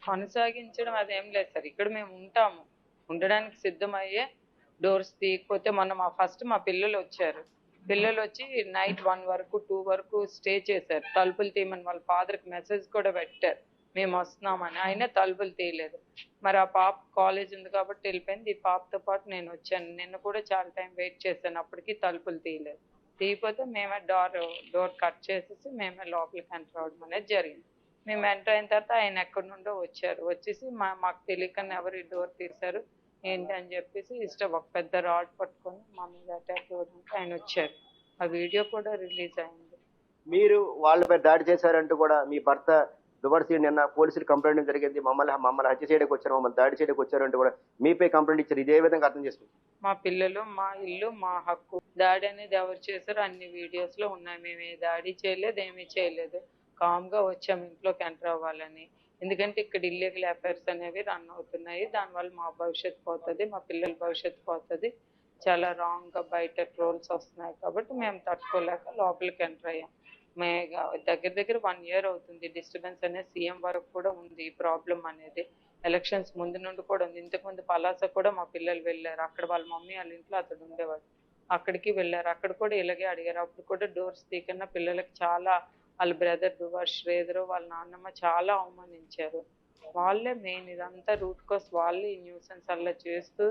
కొనసాగించడం అదేం లేదు సార్. ఇక్కడ మేము ఉంటాము. ఉండడానికి సిద్ధమయ్యే డోర్స్ తీయకపోతే మొన్న మా పిల్లలు వచ్చారు. పిల్లలు వచ్చి నైట్ 1 వరకు 2 వరకు స్టే చేశారు. తలుపులు తీయమని వాళ్ళ ఫాదర్కి మెసేజ్ కూడా పెట్టారు మేము వస్తున్నామని. అయినా తలుపులు తీయలేదు. మరి ఆ పాప కాలేజ్ ఉంది కాబట్టి వెళ్ళిపోయింది. ఈ పాపతో పాటు నేను వచ్చాను. నిన్న కూడా చాలా టైం వెయిట్ చేశాను. అప్పటికి తలుపులు తీయలేదు. తీయకపోతే మేమే డోర్ కట్ చేసేసి మేమే లోపలికి ఎంటర్ అవ్వడం అనేది జరిగింది. మేము ఎంటర్ అయిన తర్వాత ఆయన ఎక్కడి నుండో వచ్చారు. వచ్చేసి మాకు తెలియకనే ఎవరు ఈ డోర్ తీశారు ఏంటి అని చెప్పేసి ఒక పెద్ద రాడ్ పట్టుకొని మా మీద అటాక్ చేయడానికి ఆయన వచ్చారు. ఆ వీడియో కూడా రిలీజ్ అయింది. మీరు వాళ్ళపై దాడి చేశారంటూ కూడా మీ భర్త దువర్సి నిన్న పోలీసులు కంప్లైంట్ జరిగింది. మమ్మల్ని హత్య చేయడానికి వచ్చారు, మమ్మల్ని దాడి చేయడానికి వచ్చారంటూ కూడా మీపై కంప్లైంట్ ఇచ్చారు. ఇదే విధంగా అర్థం చేసుకుంటారు. మా పిల్లలు, మా ఇల్లు, మా హక్కు. దాడి అనేది ఎవరు చేశారో అన్ని వీడియోస్ లో ఉన్నాయి. మేము ఏ దాడి చేయలేదు, ఏమీ చేయలేదు. కామ్ గా వచ్చాము ఇంట్లోకి ఎంటర్ అవ్వాలని. ఎందుకంటే ఇక్కడ ఇల్లీగల్ అఫైర్స్ అనేవి రన్ అవుతున్నాయి. దానివల్ల మా భవిష్యత్తు పోతుంది, మా పిల్లల భవిష్యత్తు పోతుంది. చాలా రాంగ్ గా బయట ట్రోల్స్ వస్తున్నాయి కాబట్టి మేము తట్టుకోలేక లోపలికి ఎంటర్ అయ్యాం. దగ్గర 1 year అవుతుంది. డిస్టర్బెన్స్ అనేది సీఎం వరకు కూడా ఉంది ఈ ప్రాబ్లం అనేది. ఎలక్షన్స్ ముందు నుండి కూడా ఉంది. ఇంతకుముందు పలాస కూడా మా పిల్లలు వెళ్ళారు. అక్కడ వాళ్ళ మమ్మీ వాళ్ళ ఇంట్లో అతడు ఉండేవాడు. అక్కడికి వెళ్ళారు. అక్కడ కూడా ఇలాగే అడిగారు. అప్పుడు కూడా డోర్స్ తీయకుండా పిల్లలకి చాలా వాళ్ళ బ్రదర్ దువార్ శ్రీధర్ వాళ్ళ నాన్నమ్మ చాలా అవమానించారు. వాళ్ళే మెయిన్ ఇదంతా రూట్ కోస్. వాళ్ళే ఈ న్యూసెన్స్ అలా చేస్తూ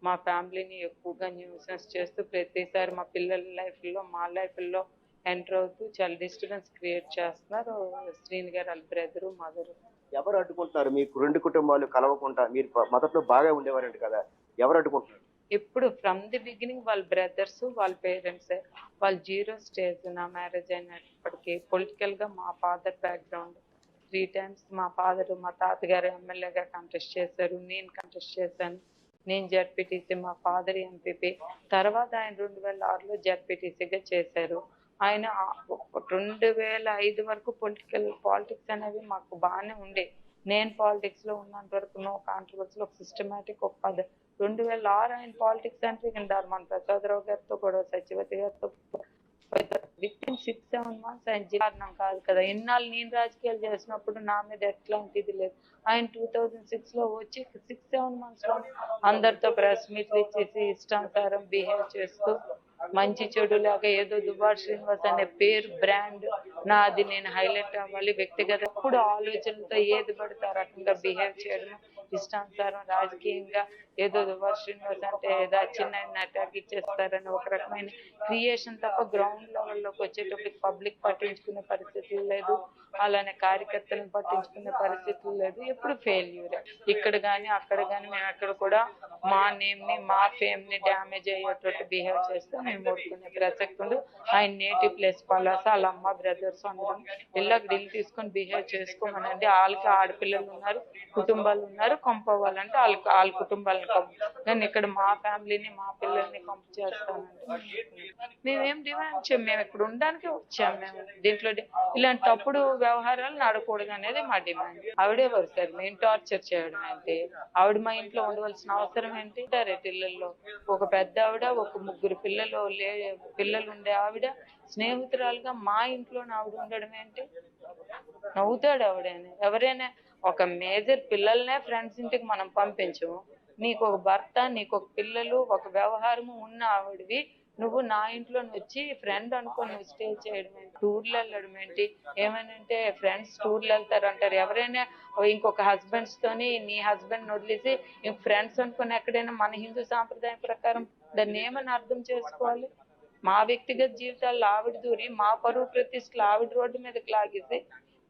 మా ఫ్యామిలీని ఎక్కువగా న్యూసెన్స్ చేస్తూ ప్రతిసారి మా పిల్లల లైఫ్లో మా లైఫ్లో ఎంటర్ అవుతూ చాలా డిస్టర్బెన్స్ క్రియేట్ చేస్తున్నారు శ్రీని గారు వాళ్ళ బ్రదరు మదరు. ఎవరు అడ్డుకుంటున్నారు? మీకు 2 కుటుంబాలు కలవకుండా మీరు మొదట్లో బాగా ఉండేవారంట కదా, ఎవరు అడ్డుకుంటున్నారు? ఇప్పుడు ఫ్రమ్ ది బిగినింగ్ వాళ్ళ బ్రదర్స్, వాళ్ళ పేరెంట్స్. వాళ్ళు 0 స్టేజ్. నా మ్యారేజ్ అయినప్పటికీ పొలిటికల్ గా మా ఫాదర్ బ్యాక్గ్రౌండ్ 3 times మా ఫాదర్ మా తాతగారు ఎమ్మెల్యేగా కంటెస్ట్ చేశారు. నేను కంటెస్ట్ చేశాను. నేను జడ్పీటీసీ, మా ఫాదర్ ఎంపీపీ. తర్వాత ఆయన 2006లో జడ్పీటీసీగా చేశారు. ఆయన 2005 వరకు పాలిటిక్స్ అనేవి మాకు బాగానే ఉండే. నేను పాలిటిక్స్ లో ఉన్నంత వరకు నో కాంట్రవర్సీలో ఒక సిస్టమేటిక్ ఒక 2006 ఆయన పాలిటిక్స్ అంటే ధర్మాన ప్రసాదరావు గారితో కూడా సత్యవతి గారితో విత్ ఇన్ 6-7 months ఆయన కారణం కాదు కదా. ఇన్నాళ్ళు నేను రాజకీయాలు చేసినప్పుడు నా మీద ఎట్లాంటిది లేదు. ఆయన 2006లో వచ్చి 6-7 months లో అందరితో ప్రెస్ మీట్లు ఇచ్చేసి ఇష్టానుసారం బిహేవ్ చేస్తూ మంచి చెడు లాగా ఏదో దుబార్ శ్రీనివాస్ అనే పేరు బ్రాండ్ నాది, నేను హైలైట్ అవ్వాలి, వ్యక్తిగత ఎప్పుడు ఆలోచనలతో ఏది పడితే ఆ రకంగా బిహేవ్ చేయడం, ఇష్టానుసారం రాజకీయంగా ఏదో దుబార్ శ్రీనివాస్ అంటే ఏదో చిన్న అటాక్ ఇచ్చేస్తారని ఒక రకమైన క్రియేషన్ తప్ప గ్రౌండ్ లెవెల్లోకి వచ్చేటప్పటికి పబ్లిక్ పట్టించుకునే పరిస్థితులు లేదు. అలానే కార్యకర్తలను పట్టించుకునే పరిస్థితులు లేదు. ఎప్పుడు ఫెయిల్యూర్. ఇక్కడ కానీ అక్కడ కానీ మేము ఎక్కడ కూడా మా నేమ్ ని మా ఫేమ్ ని డ్యామేజ్ అయ్యేటట్టు బిహేవ్ చేస్తే మేము ఓడుకునే ప్రసక్తి ఉంది. ఆయన నేటివ్ ప్లేస్ పలాస, వాళ్ళ అమ్మ బ్రదర్స్ అందరం ఇళ్ళకి ఢిల్లీ తీసుకొని బిహేవ్ చేసుకోమనండి. వాళ్ళకి ఆడపిల్లలు ఉన్నారు, కుటుంబాలు ఉన్నారు. పంపవ్వాలంటే వాళ్ళ కుటుంబాలను పంపు. కానీ ఇక్కడ మా ఫ్యామిలీని మా పిల్లల్ని పంపు చేస్తానంటే మేమేం డిమాండ్ చేయం. మేము ఇక్కడ ఉండడానికి వచ్చాము. మేము దీంట్లో ఇలాంటి తప్పుడు వ్యవహారాలు నడకూడదు అనేది మా డిమాండ్. ఆవిడే వస్తారు మేము టార్చర్ చేయడం ఏంటి? ఆవిడ మా ఇంట్లో ఉండవలసిన అవసరం ఏంటి? ఇళ్లలో ఒక పెద్ద ఆవిడ, ఒక 3 పిల్లలు ఉండే ఆవిడ స్నేహితురాలుగా మా ఇంట్లో ఆవిడ ఉండడం ఏంటి? నవ్వుతాడు ఆవిడని. ఎవరైనా ఒక మేజర్ పిల్లల్నే ఫ్రెండ్స్ ఇంటికి మనం పంపించము. నీకు ఒక భర్త, నీకు ఒక పిల్లలు, ఒక వ్యవహారము ఉన్న ఆవిడవి నువ్వు నా ఇంట్లో వచ్చి ఫ్రెండ్ అనుకొని నువ్వు స్టే చేయడం ఏంటి? టూర్లు వెళ్ళడం ఏంటి? ఏమనంటే ఫ్రెండ్స్ టూర్లు వెళ్తారు అంటారు. ఎవరైనా ఇంకొక హస్బెండ్స్ తోని నీ హస్బెండ్ వదిలేసి ఫ్రెండ్స్ అనుకుని ఎక్కడైనా మన హిందూ సాంప్రదాయం ప్రకారం దాన్ని ఏమని అర్థం చేసుకోవాలి? మా వ్యక్తిగత జీవితాల్లో ఆవిడ దూరి మా పరువు ప్రతిష్టలు ఆవిడ రోడ్డు మీదకి లాగేసి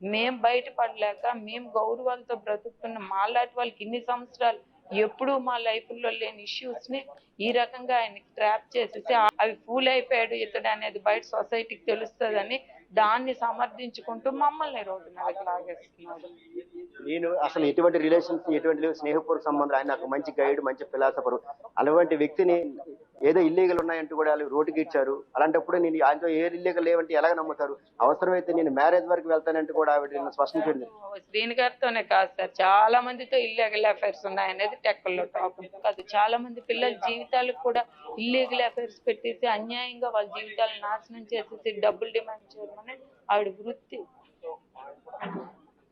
మేం బయటపడలేక మేము గౌరవాలతో బ్రతుకుతున్న మాలాంటి వాళ్ళకి ఇన్ని సంవత్సరాలు ఎప్పుడు మా లైఫ్లో లేని ఇష్యూస్ ని ఈ రకంగా ఆయనకి ట్రాప్ చేసేసి అవి ఫూల్ అయిపోయాడు ఇతడు అనేది బయట సొసైటీకి తెలుస్తుందని దాన్ని సమర్థించుకుంటూ మమ్మల్ని రోడ్డు మీదకి లాగేస్తున్నాడు. నేను అసలు ఎటువంటి రిలేషన్స్, ఎటువంటి స్నేహపూర్వక సంబంధం, ఆయన నాకు మంచి గైడ్, మంచి ఫిలాసఫర్, అలాంటి వ్యక్తిని ఏదో ఇల్లీగల్ ఉన్నాయంటూ కూడా వాళ్ళు రోడ్డుకి ఇచ్చారు. అలాంటప్పుడు నేను ఆయనతో ఏ ఇల్లీగల్ లేవంటే ఎలాగ నమ్ముతారు? అవసరమైతే నేను మ్యారేజ్ వరకు వెళ్తానంటే కూడా ఆవిడ స్పష్టం చేయండి. శ్రీని గారితోనే కాదు సార్, చాలా మందితో ఇల్లీగల్ అఫైర్స్ ఉన్నాయనేది టెక్కల్లో టాప్ కాదు. చాలా మంది పిల్లల జీవితాలకు కూడా ఇల్లీగల్ అఫైర్స్ పెట్టేసి అన్యాయంగా వాళ్ళ జీవితాలను నాశనం చేసేసి డబ్బులు డిమాండ్ చేయడం అనేది ఆవిడ వృత్తి.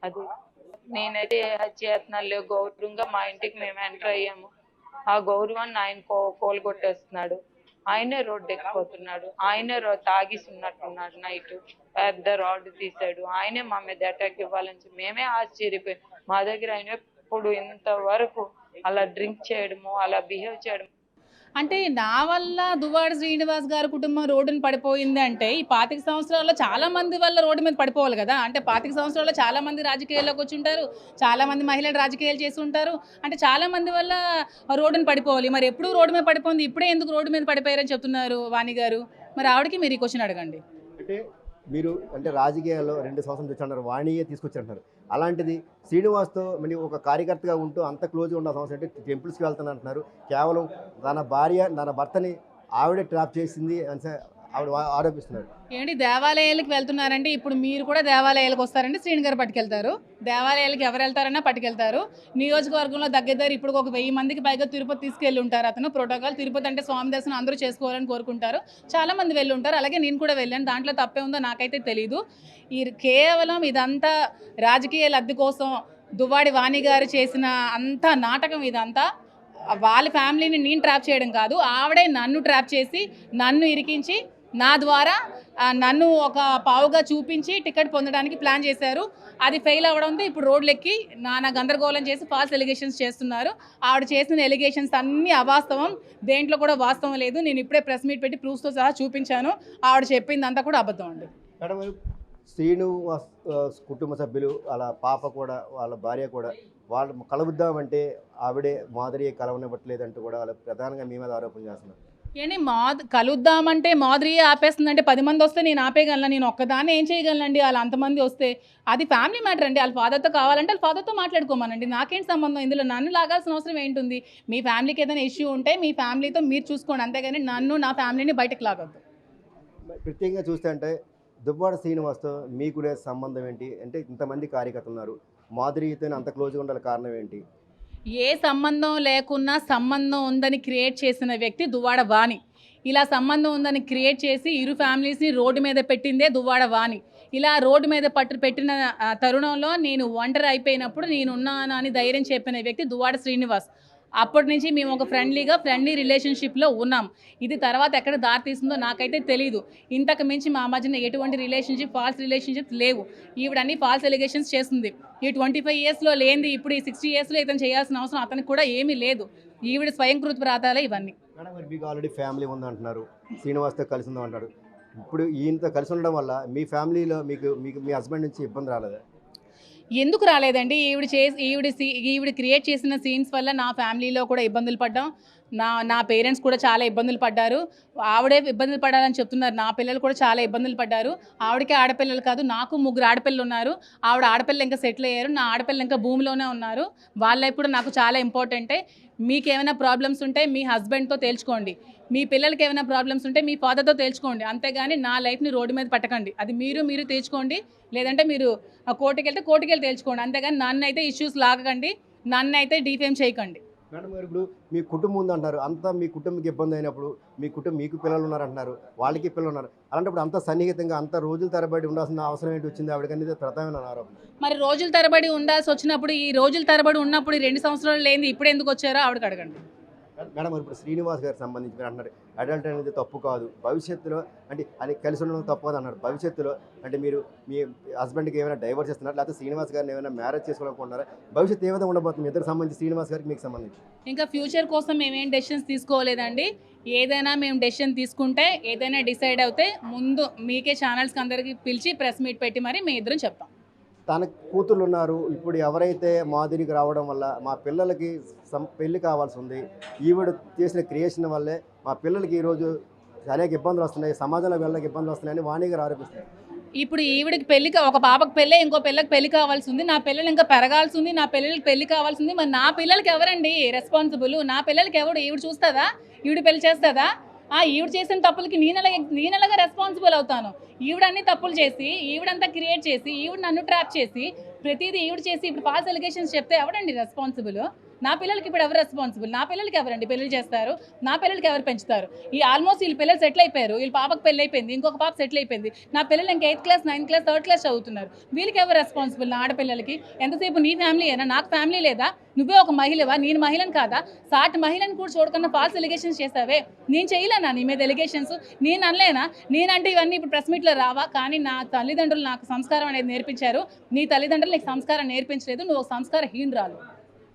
అది నేనైతే ఏ హత్యాయత్నాలు లేవు. గౌరవంగా మా ఇంటికి మేము ఎంటర్ అయ్యాము. ఆ గౌరవాన్ని ఆయన కోలుగొట్టేస్తున్నాడు. ఆయనే రోడ్డు ఎక్కిపోతున్నాడు. ఆయనే తాగిసి ఉన్నట్టున్నాడు. నైట్ పెద్ద రాడ్ తీసాడు. ఆయనే మా మీద అటాక్ ఇవ్వాలని చెప్పి మేమే ఆశ్చర్యపోయాం. మా దగ్గర ఆయన ఎప్పుడు ఇంతవరకు అలా డ్రింక్ చేయడము, అలా బిహేవ్ చేయడం. అంటే నా వల్ల దువ్వాడ శ్రీనివాస్ గారి కుటుంబం రోడ్డున పడిపోయింది అంటే ఈ 25 సంవత్సరాల్లో చాలా మంది వల్ల రోడ్డు మీద పడిపోవాలి కదా. అంటే 25 సంవత్సరాల్లో చాలా మంది రాజకీయాల్లోకి వచ్చి ఉంటారు, చాలా మంది మహిళలు రాజకీయాలు చేసి ఉంటారు. అంటే చాలా మంది వల్ల రోడ్డున పడిపోవాలి. మరి ఎప్పుడు రోడ్డు మీద పడిపోయింది, ఇప్పుడే ఎందుకు రోడ్డు మీద పడిపోయారని చెప్తున్నారు వాణి గారు? మరి ఆవిడకి మీరు ఈ క్వశ్చన్ అడగండి. అంటే మీరు అంటే రాజకీయాల్లో 2 సంవత్సరాలు తెచ్చున్నారు, వాణియే తీసుకొచ్చారంటారు. అలాంటిది శ్రీనివాస్తో మరి ఒక కార్యకర్తగా ఉంటూ అంత క్లోజ్గా ఉన్న సంవత్సరం అంటే టెంపుల్స్కి వెళ్తాను అంటున్నారు. కేవలం తన భర్తని ఆవిడే ట్రాప్ చేసింది అని ఆవిడ ఆరోపిస్తున్నారు. ఏంటి దేవాలయాలకు వెళ్తున్నారంటే ఇప్పుడు మీరు కూడా దేవాలయాలకు వస్తారంటే శ్రీని గారు పట్టుకెళ్తారు. దేవాలయాలకు ఎవరు వెళ్తారన్నా పట్టుకెళ్తారు. నియోజకవర్గంలో దగ్గర ఇప్పుడు ఒక 1000 మందికి పైగా తిరుపతి తీసుకెళ్ళి ఉంటారు. అతను ప్రోటోకాల్ తిరుపతి అంటే స్వామి దర్శనం అందరూ చేసుకోవాలని కోరుకుంటారు. చాలా మంది వెళ్ళి ఉంటారు. అలాగే నేను కూడా వెళ్ళాను. దాంట్లో తప్పే ఉందో నాకైతే తెలీదు. కేవలం ఇదంతా రాజకీయ లబ్ధి కోసం దువ్వాడి వాణి గారు చేసిన అంత నాటకం. ఇదంతా వాళ్ళ ఫ్యామిలీని నేను ట్రాప్ చేయడం కాదు, ఆవిడే నన్ను ట్రాప్ చేసి నన్ను ఇరికించి నా ద్వారా నన్ను ఒక పావుగా చూపించి టికెట్ పొందడానికి ప్లాన్ చేశారు. అది ఫెయిల్ అవ్వడంతో ఇప్పుడు రోడ్లు ఎక్కి నానా గందరగోళం చేసి ఫాల్స్ ఎలిగేషన్స్ చేస్తున్నారు. ఆవిడ చేసిన ఎలిగేషన్స్ అన్నీ అవాస్తవం, దేంట్లో కూడా వాస్తవం లేదు. నేను ఇప్పుడే ప్రెస్ మీట్ పెట్టి ప్రూఫ్తో సహా చూపించాను. ఆవిడ చెప్పిందంతా కూడా అబద్ధం అండి. మేడం, శ్రీను కుటుంబ సభ్యులు వాళ్ళ పాప కూడా వాళ్ళ భార్య కూడా వాళ్ళు కలుద్దామంటే ఆవిడే మాధురి కలవనివ్వట్లేదంటూ కూడా వాళ్ళు ప్రధానంగా మీ మీద ఆరోపణ చేస్తున్నారు. ఏంటి కలుద్దామంటే మాధురియే ఆపేస్తుందంటే 10 మంది వస్తే నేను ఆపేయగలను? నేను ఒక్కదాన్ని ఏం చేయగలనండి? వాళ్ళు అంతమంది వస్తే అది ఫ్యామిలీ మ్యాటర్ అండి. వాళ్ళ ఫాదర్తో కావాలంటే వాళ్ళ ఫాదర్తో మాట్లాడుకోమనండి. నాకేంటి సంబంధం? ఇందులో నన్ను లాగాల్సిన అవసరం ఏంటుంది? మీ ఫ్యామిలీకి ఏదైనా ఇష్యూ ఉంటే మీ ఫ్యామిలీతో మీరు చూసుకోండి, అంతేగాని నన్ను నా ఫ్యామిలీని బయటకు లాగొద్దు. ప్రత్యేకంగా చూస్తే అంటే దువ్వాడ శ్రీనివాస్తో మీకు సంబంధం ఏంటి? అంటే ఇంతమంది కార్యకర్తలు ఉన్నారు, మాధురితో అంత క్లోజ్గా ఉండాలి, కారణం ఏంటి? ఏ సంబంధం లేకున్నా సంబంధం ఉందని క్రియేట్ చేసిన వ్యక్తి దువ్వాడ వాణి. ఇలా సంబంధం ఉందని క్రియేట్ చేసి ఇరు ఫ్యామిలీస్ని రోడ్డు మీద పెట్టిందే దువ్వాడ వాణి. ఇలా రోడ్డు మీద పెట్టిన తరుణంలో నేను ఒంటరి అయిపోయినప్పుడు నేనున్నాను అని ధైర్యం చెప్పిన వ్యక్తి దువ్వాడ శ్రీనివాస్. అప్పటి నుంచి మేము ఒక ఫ్రెండ్లీ రిలేషన్షిప్లో ఉన్నాం. ఇది తర్వాత ఎక్కడ దారి తీస్తుందో నాకైతే తెలీదు. ఇంతకు మించి మా మధ్యన ఎటువంటి ఫాల్స్ రిలేషన్షిప్స్ లేవు. ఈవిడన్నీ ఫాల్స్ ఎలిగేషన్స్ చేస్తుంది. ఈ 25 ఇయర్స్లో లేనిది ఇప్పుడు ఈ 60 ఇయర్స్లో ఇతను చేయాల్సిన అవసరం అతనికి కూడా ఏమీ లేదు. ఈవిడ స్వయంకృత ప్రాతాలే ఇవన్నీ. మేడం, మరి మీకు ఆల్రెడీ ఫ్యామిలీ ఉందంటున్నారు, శ్రీనివాస్తో కలిసి ఉందాం అంటారు. ఇప్పుడు ఈయనతో కలిసి ఉండడం వల్ల మీ ఫ్యామిలీలో మీకు మీ హస్బెండ్ నుంచి ఇబ్బంది రాలేదా? ఎందుకు రాలేదండి? ఈవిడ క్రియేట్ చేసిన సీన్స్ వల్ల నా ఫ్యామిలీలో కూడా ఇబ్బందులు పడ్డాం. నా పేరెంట్స్ కూడా చాలా ఇబ్బందులు పడ్డారు. ఆవిడే ఇబ్బందులు పడాలని చెప్తున్నారు. నా పిల్లలు కూడా చాలా ఇబ్బందులు పడ్డారు. ఆవిడకే ఆడపిల్లలు కాదు, నాకు 3 ఆడపిల్లలు ఉన్నారు. ఆవిడ ఆడపిల్లలు ఇంకా సెటిల్ అయ్యారు, నా ఆడపిల్లలు ఇంకా భూమిలోనే ఉన్నారు. వాళ్ళ ఇప్పుడు నాకు చాలా ఇంపార్టెంటే. మీకు ఏమైనా ప్రాబ్లమ్స్ ఉంటే మీ హస్బెండ్తో తేల్చుకోండి, మీ పిల్లలకి ఏమైనా ప్రాబ్లమ్స్ ఉంటే మీ ఫాదర్తో తేల్చుకోండి, అంతేగాని నా లైఫ్ని రోడ్డు మీద పట్టకండి. అది మీరు తేల్చుకోండి, లేదంటే మీరు కోర్టుకెళ్తే కోర్టుకెళ్ళి తేల్చుకోండి, అంతేగాని నన్ను అయితే ఇష్యూస్ లాగకండి, నన్ను అయితే డిఫేమ్ చేయకండి. మేడం గారు, ఇప్పుడు మీ కుటుంబం ఉందంటారు, అంతా మీ కుటుంబకి ఇబ్బంది అయినప్పుడు మీకు పిల్లలు ఉన్నారంటున్నారు, వాళ్ళకి పిల్లలు ఉన్నారు, అలాంటప్పుడు అంత సన్నిహితంగా అంత రోజుల తరబడి ఉండాల్సిన అవసరం ఏంటి వచ్చింది ఆవిడకనేది ప్రధానమైన ఆరోపణ. మరి రోజుల తరబడి ఉండాల్సి వచ్చినప్పుడు, ఈ రోజుల తరబడి ఉన్నప్పుడు 2 సంవత్సరాలు లేని ఇప్పుడు ఎందుకు వచ్చారో ఆవిడకి అడగండి. మేడం, ఇప్పుడు శ్రీనివాస్ గారికి సంబంధించి మీరు అంటున్నారు అడల్ట్ అనేది తప్పు కాదు, భవిష్యత్తులో అంటే అది కలిసి ఉండడం తప్పు కాదు అన్నారు. భవిష్యత్తులో అంటే మీరు మీ హస్బెండ్కి ఏమైనా డైవర్స్ చేస్తున్నారు, లేకపోతే శ్రీనివాస్ గారిని ఏమైనా మ్యారేజ్ చేసుకోవాలనుకుంటున్నారా? భవిష్యత్తు ఏ విధంగా ఉండబోతుంది మీ ఇద్దరు సంబంధించి, శ్రీనివాస్ గారికి మీకు సంబంధించి? ఇంకా ఫ్యూచర్ కోసం మేమేం డెసిషన్స్ తీసుకోలేదండి. ఏదైనా మేము డెసిషన్ తీసుకుంటే, ఏదైనా డిసైడ్ అవుతే ముందు మీకే ఛానల్స్కి అందరికీ పిలిచి ప్రెస్ మీట్ పెట్టి మరి మీ ఇద్దరం చెప్తాం. తన కూతుర్లు ఉన్నారు, ఇప్పుడు ఎవరైతే మాధురికి రావడం వల్ల మా పిల్లలకి పెళ్లి కావాల్సి ఉంది, ఈవిడ చేసిన క్రియేషన్ వల్లే మా పిల్లలకి ఈరోజు అనేక ఇబ్బందులు వస్తున్నాయి, సమాజంలో వెళ్ళకి ఇబ్బందులు వస్తున్నాయని వాణి గారు ఆరోపిస్తున్నారు. ఇప్పుడు ఈవిడికి ఒక పాపకు పెళ్ళి, ఇంకో పిల్లకి పెళ్లి కావాల్సి ఉంది, నా పిల్లలు ఇంకా పెరగాల్సి ఉంది, నా పిల్లలకి పెళ్లి కావాల్సి ఉంది. మరి నా పిల్లలకి ఎవరండి రెస్పాన్సిబుల్? నా పిల్లలకి ఎవడు? ఈవిడ చూస్తుందా? ఈవిడ పెళ్లి చేస్తుందా? ఈవిడ చేసిన తప్పులకి నేనెలాగా రెస్పాన్సిబుల్ అవుతాను? ఈవిడన్నీ తప్పులు చేసి, ఈవిడంతా క్రియేట్ చేసి, ఈవిడ నన్ను ట్రాప్ చేసి, ప్రతిదీ ఈవిడ చేసి ఇప్పుడు ఫాల్స్ ఎలిగేషన్స్ చెప్తే ఎవడండి రెస్పాన్సిబుల్? నా పిల్లలకి ఇప్పుడు ఎవరు రెస్పాన్సిబుల్? నా పిల్లలకి ఎవరండి పెళ్లి చేస్తారు? నా పిల్లలకి ఎవరు పెంచుతారు? ఈ ఆల్మోస్ట్ వీళ్ళ పిల్లలు సెటిల్ అయిపోయారు. వీళ్ళ పాపకు పెళ్లి అయిపోయింది, ఇంకొక పాప సెటిల్ అయిపోయింది. నా పిల్లలు ఇంకా 8th class, 9th class, 3rd class చదువుతున్నారు. వీళ్ళకి ఎవరు రెస్పాన్సిబుల్? నా ఆడపిల్లలకి ఎంతసేపు నీ ఫ్యామిలీ అయినా, నాకు ఫ్యామిలీ లేదా? నువ్వే ఒక మహిళవా? నేను మహిళను కాదా? సాటి మహిళను కూడా చూడకుండా ఫాల్స్ ఎలిగేషన్స్ చేస్తావే. నేను చేయలేనా నీ మీద ఎలిగేషన్స్? నేను అనలేనా? నేనంటే ఇవన్నీ ఇప్పుడు ప్రెస్ మీట్లో రావా? కానీ నా తల్లిదండ్రులు నాకు సంస్కారం అనేది నేర్పించారు. నీ తల్లిదండ్రులు నీకు సంస్కారం నేర్పించలేదు. నువ్వు ఒక సంస్కారహీనురాలు.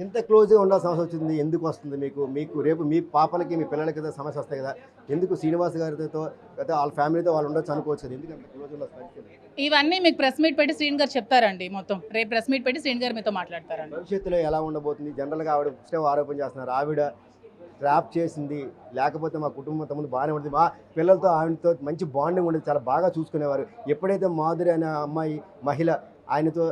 ఇంత క్లోజ్గా ఉండాల్సిన అవసరం వచ్చింది ఎందుకు వస్తుంది మీకు రేపు మీ పాపలకి మీ పిల్లలకి కదా సమస్య వస్తాయి కదా, ఎందుకు శ్రీనివాస్ గారితో లేదా వాళ్ళ ఫ్యామిలీతో వాళ్ళు ఉండొచ్చు అనుకోవచ్చు కదా, ఎందుకు అంత క్లోజ్ ఉండాల్సిన? ఇవన్నీ మీకు ప్రెస్ మీట్ పెట్టి శ్రీని గారు చెప్తారండి. మొత్తం రేపు ప్రెస్ మీట్ పెట్టి శ్రీని గారు మీతో మాట్లాడతారండి. భవిష్యత్తులో ఎలా ఉండబోతుంది? జనరల్గా ఆవిడ ఇష్టం ఆరోపణ చేస్తున్నారు, ఆవిడ ట్రాప్ చేసింది, లేకపోతే మా కుటుంబం తమ్ముడు బాగానే ఉంటుంది, మా పిల్లలతో ఆవిడతో మంచి బాండింగ్ ఉండేది, చాలా బాగా చూసుకునేవారు. ఎప్పుడైతే మాధురి అనే అమ్మాయి మహిళ ఆయనతో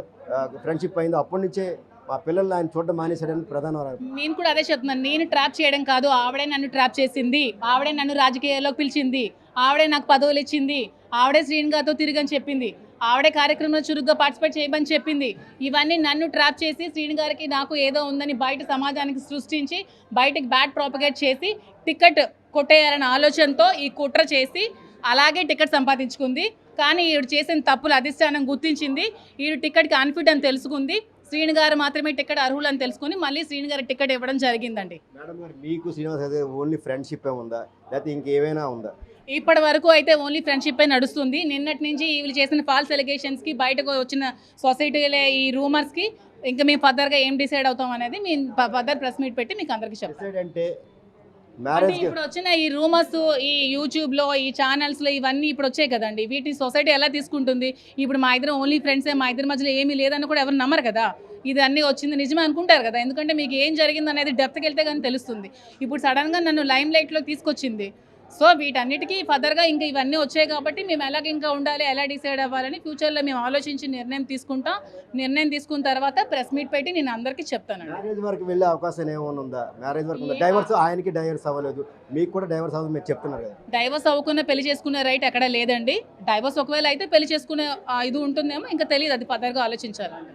ఫ్రెండ్షిప్ అయిందో అప్పటి నుంచే మా పిల్లల్ని ఆయన చూడడం మానేశాడని ప్రధాన. నేను కూడా అదే చెప్తున్నాను. నేను ట్రాప్ చేయడం కాదు, ఆవిడే నన్ను ట్రాప్ చేసింది. ఆవిడే నన్ను రాజకీయాల్లోకి పిలిచింది. ఆవిడే నాకు పదవులు ఇచ్చింది. ఆవిడే శ్రీని గారితో తిరిగని చెప్పింది. ఆవిడే కార్యక్రమంలో చురుగ్గా పార్టిసిపేట్ చేయమని చెప్పింది. ఇవన్నీ నన్ను ట్రాప్ చేసి శ్రీని గారికి నాకు ఏదో ఉందని బయట సమాజానికి సృష్టించి బయటకి బ్యాడ్ ప్రాపగేట్ చేసి టికెట్ కొట్టేయాలన్న ఆలోచనతో ఈ కుట్ర చేసి అలాగే టికెట్ సంపాదించుకుంది. కానీ ఈవిడ చేసిన తప్పులు అధిష్టానం గుర్తించింది. ఈవిడ టికెట్కి అన్ఫిట్ అని తెలుసుకుంది. శ్రీని గారు మాత్రమే టికెట్ అర్హులని తెలుసుకుని మళ్ళీ శ్రీని గారి టికెట్ ఇవ్వడం జరిగిందండి. మేడం గారు, మీకు శ్రీనివాస్ అయితే ఓన్లీ ఫ్రెండ్షిప్ ఉందా లేకపోతే ఇంకేమైనా ఉందా? ఇప్పటి వరకు అయితే ఓన్లీ ఫ్రెండ్షిప్ నడుస్తుంది. నిన్నటి నుంచి వీళ్ళు చేసిన ఫాల్స్ ఎలిగేషన్స్కి బయటకు వచ్చిన సొసైటీలో ఈ రూమర్స్కి ఇంకా మేము ఫర్దర్గా ఏం డిసైడ్ అవుతాం అనేది మేము ఫర్దర్ ప్రెస్ మీట్ పెట్టి మీకు అందరికీ చెప్తాం. అంటే ఇప్పుడు వచ్చిన ఈ రూమర్స్ ఈ యూట్యూబ్లో ఈ ఛానల్స్లో ఇవన్నీ ఇప్పుడు వచ్చాయి కదండి, వీటిని సొసైటీ ఎలా తీసుకుంటుంది? ఇప్పుడు మా ఇద్దరు ఓన్లీ ఫ్రెండ్సే, మా ఇద్దరి మధ్యలో ఏమీ లేదని కూడా ఎవరు నమ్మరు కదా. ఇది అన్నీ వచ్చింది నిజమే అనుకుంటారు కదా, ఎందుకంటే మీకు ఏం జరిగింది అనేది డెప్త్కి వెళ్తే కానీ తెలుస్తుంది. ఇప్పుడు సడన్గా నన్ను లైమ్ లైట్లో తీసుకొచ్చింది. సో వీటన్నిటికీ ఫర్దర్గా ఇంకా ఇవన్నీ వచ్చాయి కాబట్టి మేము ఎలాగ ఇంకా ఉండాలి, ఎలా డిసైడ్ అవ్వాలని ఫ్యూచర్లో మేము ఆలోచించి నిర్ణయం తీసుకుంటాం. నిర్ణయం తీసుకున్న తర్వాత ప్రెస్ మీట్ పెట్టి నేను అందరికీ చెప్తానండి. మ్యారేజ్ వరకు వెళ్ళే అవకాశం ఏమైనా ఉందా? మ్యారేజ్ వరకు ఉందా? డైవర్స్ ఆయనకి డైవర్స్ అవ్వలేదు, మీకు కూడా డైవర్స్ అవ్వదు మీరు చెప్తున్నారు కదా. డైవర్స్ అవ్వకుండా పెళ్లి చేసుకునే రైట్ ఎక్కడ లేదండి. డైవర్స్ ఒకవేళ అయితే పెళ్లి చేసుకునే ఇది ఉంటుందేమో, ఇంకా తెలియదు, అది ఫర్దర్గా ఆలోచించాలండి.